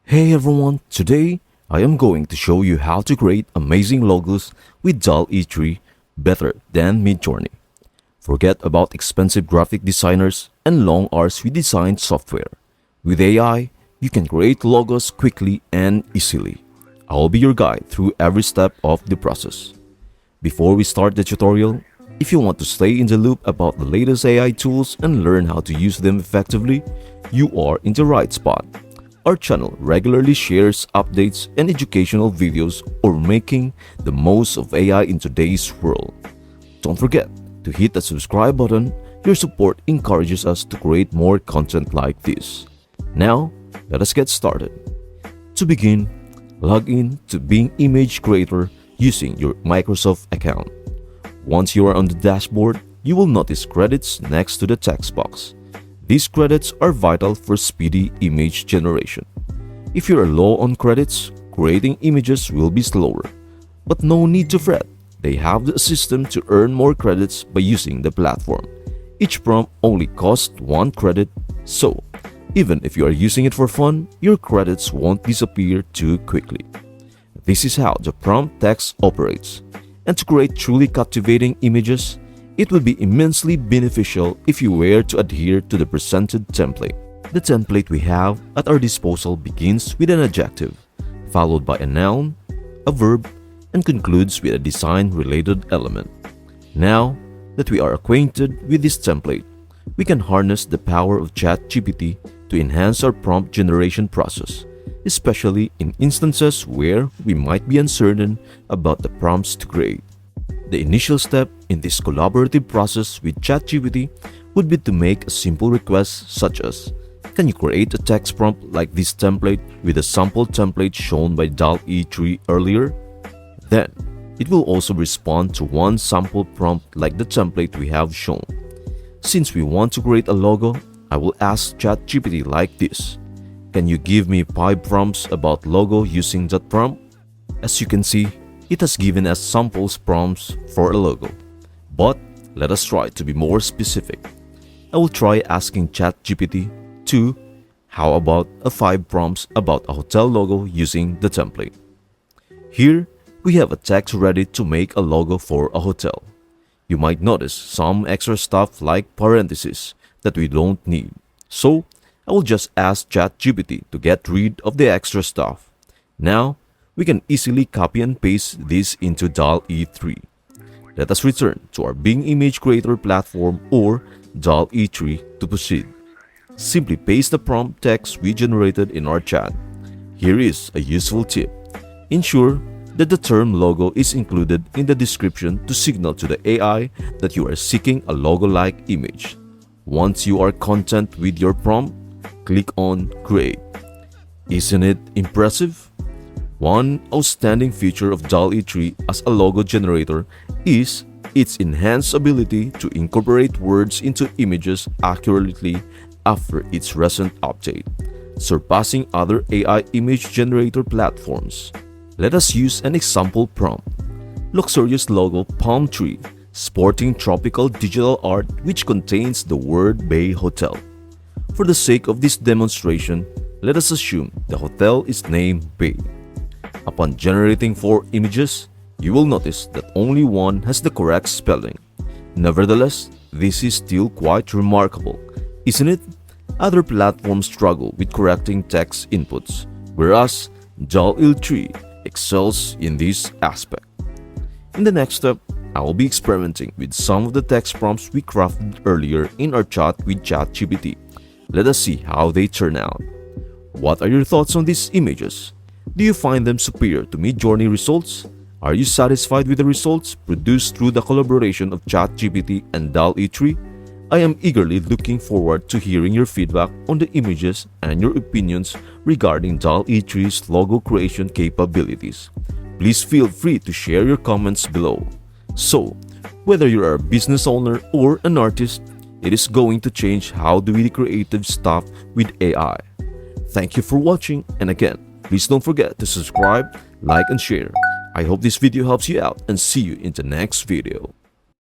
Hey everyone, today I am going to show you how to create amazing logos with Dall E3 better than Midjourney. Forget about expensive graphic designers and long hours with design software. With AI, you can create logos quickly and easily. I will be your guide through every step of the process. Before we start the tutorial, if you want to stay in the loop about the latest AI tools and learn how to use them effectively, you are in the right spot. Our channel regularly shares updates and educational videos on making the most of AI in today's world. Don't forget to hit the subscribe button. Your support encourages us to create more content like this. Now, let us get started. To begin, log in to Bing Image Creator using your Microsoft account. Once you are on the dashboard, you will notice credits next to the text box. These credits are vital for speedy image generation. If you are low on credits, creating images will be slower. But no need to fret, they have the system to earn more credits by using the platform. Each prompt only costs 1 credit, so even if you are using it for fun, your credits won't disappear too quickly. This is how the prompt text operates. And to create truly captivating images, it will be immensely beneficial if you were to adhere to the presented template. The template we have at our disposal begins with an adjective, followed by a noun, a verb, and concludes with a design-related element. Now that we are acquainted with this template, we can harness the power of ChatGPT to enhance our prompt generation process, especially in instances where we might be uncertain about the prompts to create. The initial step in this collaborative process with ChatGPT would be to make a simple request such as, "Can you create a text prompt like this template with a sample template shown by Dall E3 earlier?" Then, it will also respond to one sample prompt like the template we have shown. Since we want to create a logo, I will ask ChatGPT like this, "Can you give me 5 prompts about logo using that prompt?" As you can see, it has given us samples prompts for a logo. But let us try to be more specific. I will try asking ChatGPT to, "How about a 5 prompts about a hotel logo using the template?" Here, we have a text ready to make a logo for a hotel. You might notice some extra stuff like parentheses that we don't need. So, I will just ask ChatGPT to get rid of the extra stuff. Now, we can easily copy and paste this into Dall E3. Let us return to our Bing Image Creator platform or Dall E3 to proceed. Simply paste the prompt text we generated in our chat. Here is a useful tip. Ensure that the term logo is included in the description to signal to the AI that you are seeking a logo-like image. Once you are content with your prompt, click on Create. Isn't it impressive? One outstanding feature of Dall E3 as a logo generator is its enhanced ability to incorporate words into images accurately after its recent update, surpassing other AI image generator platforms. Let us use an example prompt. Luxurious logo palm tree, sporting tropical digital art which contains the word Bay Hotel. For the sake of this demonstration, let us assume the hotel is named Bay. Upon generating 4 images, you will notice that only one has the correct spelling. Nevertheless, this is still quite remarkable, isn't it? Other platforms struggle with correcting text inputs, whereas Dall E3 excels in this aspect. In the next step, I will be experimenting with some of the text prompts we crafted earlier in our chat with ChatGPT. Let us see how they turn out. What are your thoughts on these images? Do you find them superior to Midjourney results? Are you satisfied with the results produced through the collaboration of ChatGPT and Dall E3? I am eagerly looking forward to hearing your feedback on the images and your opinions regarding Dall E3's logo creation capabilities. Please feel free to share your comments below. So, whether you are a business owner or an artist, it is going to change how do we creative stuff with AI. Thank you for watching, and again, please don't forget to subscribe, like, and share. I hope this video helps you out and see you in the next video.